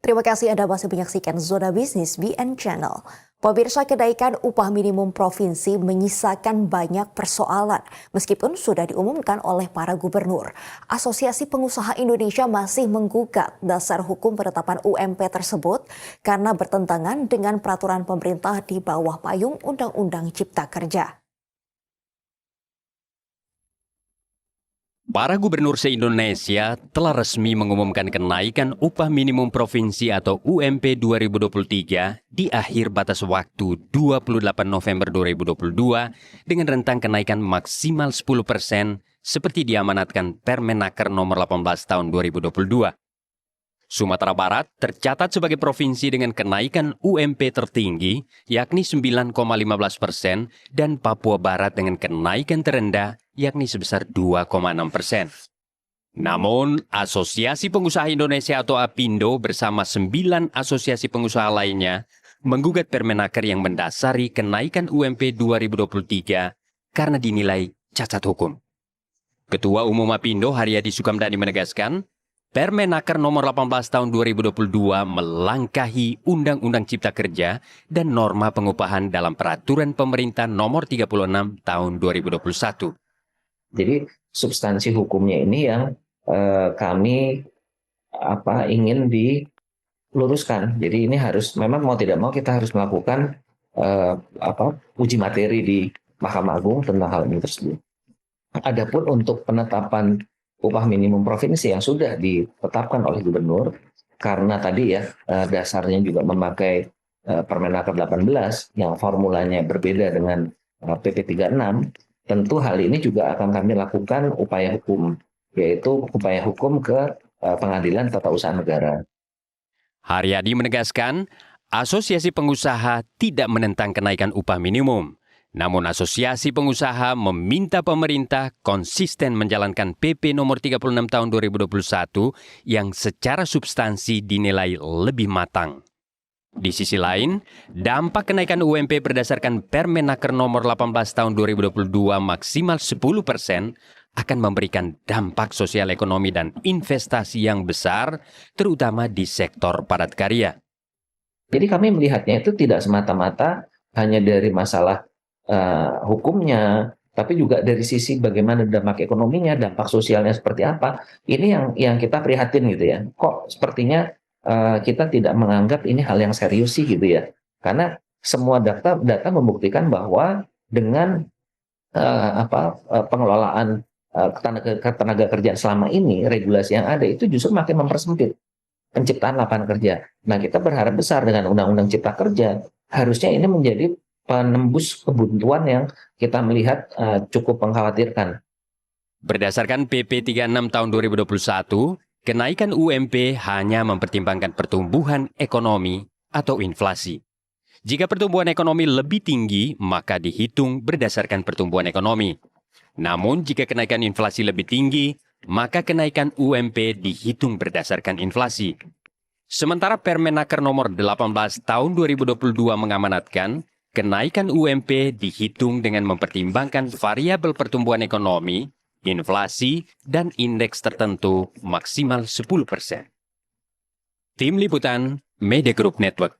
Terima kasih Anda masih menyaksikan Zona Bisnis BN Channel. Pemirsa, kenaikan upah minimum provinsi menyisakan banyak persoalan meskipun sudah diumumkan oleh para gubernur. Asosiasi Pengusaha Indonesia masih menggugat dasar hukum penetapan UMP tersebut karena bertentangan dengan peraturan pemerintah di bawah payung Undang-Undang Cipta Kerja. Para gubernur se-Indonesia telah resmi mengumumkan kenaikan upah minimum provinsi atau UMP 2023 di akhir batas waktu 28 November 2022 dengan rentang kenaikan maksimal 10% seperti diamanatkan Permenaker nomor 18 tahun 2022. Sumatera Barat tercatat sebagai provinsi dengan kenaikan UMP tertinggi, yakni 9,15% dan Papua Barat dengan kenaikan terendah, yakni sebesar 2,6%. Namun, Asosiasi Pengusaha Indonesia atau APindo bersama 9 asosiasi pengusaha lainnya menggugat Permenaker yang mendasari kenaikan UMP 2023 karena dinilai cacat hukum. Ketua Umum APindo Haryadi Sukamdhani menegaskan, Permenaker nomor 18 tahun 2022 melangkahi Undang-Undang Cipta Kerja dan norma pengupahan dalam Peraturan Pemerintah nomor 36 tahun 2021. Jadi substansi hukumnya ini yang kami ingin diluruskan. Jadi ini harus, memang mau tidak mau kita harus melakukan uji materi di Mahkamah Agung tentang hal ini tersebut. Adapun untuk penetapan upah minimum provinsi yang sudah ditetapkan oleh gubernur, karena tadi dasarnya juga memakai Permenaker 18 yang formulanya berbeda dengan PP 36, tentu hal ini juga akan kami lakukan upaya hukum, yaitu upaya hukum ke Pengadilan Tata Usaha Negara. Haryadi menegaskan, Asosiasi Pengusaha tidak menentang kenaikan upah minimum. Namun Asosiasi Pengusaha meminta pemerintah konsisten menjalankan PP nomor 36 tahun 2021 yang secara substansi dinilai lebih matang. Di sisi lain, dampak kenaikan UMP berdasarkan Permenaker nomor 18 tahun 2022 maksimal 10% akan memberikan dampak sosial ekonomi dan investasi yang besar, terutama di sektor padat karya. Jadi kami melihatnya itu tidak semata-mata hanya dari masalah hukumnya, tapi juga dari sisi bagaimana dampak ekonominya, dampak sosialnya seperti apa. Ini yang kita prihatin gitu ya. Kok sepertinya kita tidak menganggap ini hal yang serius sih gitu ya. Karena semua data membuktikan bahwa dengan pengelolaan ketenaga kerjaan selama ini, regulasi yang ada itu justru makin mempersempit penciptaan lapangan kerja. Nah, kita berharap besar dengan Undang-Undang Cipta Kerja, harusnya ini menjadi penembus kebuntuan yang kita melihat cukup mengkhawatirkan. Berdasarkan PP 36 tahun 2021, kenaikan UMP hanya mempertimbangkan pertumbuhan ekonomi atau inflasi. Jika pertumbuhan ekonomi lebih tinggi, maka dihitung berdasarkan pertumbuhan ekonomi. Namun, jika kenaikan inflasi lebih tinggi, maka kenaikan UMP dihitung berdasarkan inflasi. Sementara Permenaker nomor 18 tahun 2022 mengamanatkan, kenaikan UMP dihitung dengan mempertimbangkan variabel pertumbuhan ekonomi, inflasi, dan indeks tertentu maksimal 10%. Tim Liputan Media Group Network.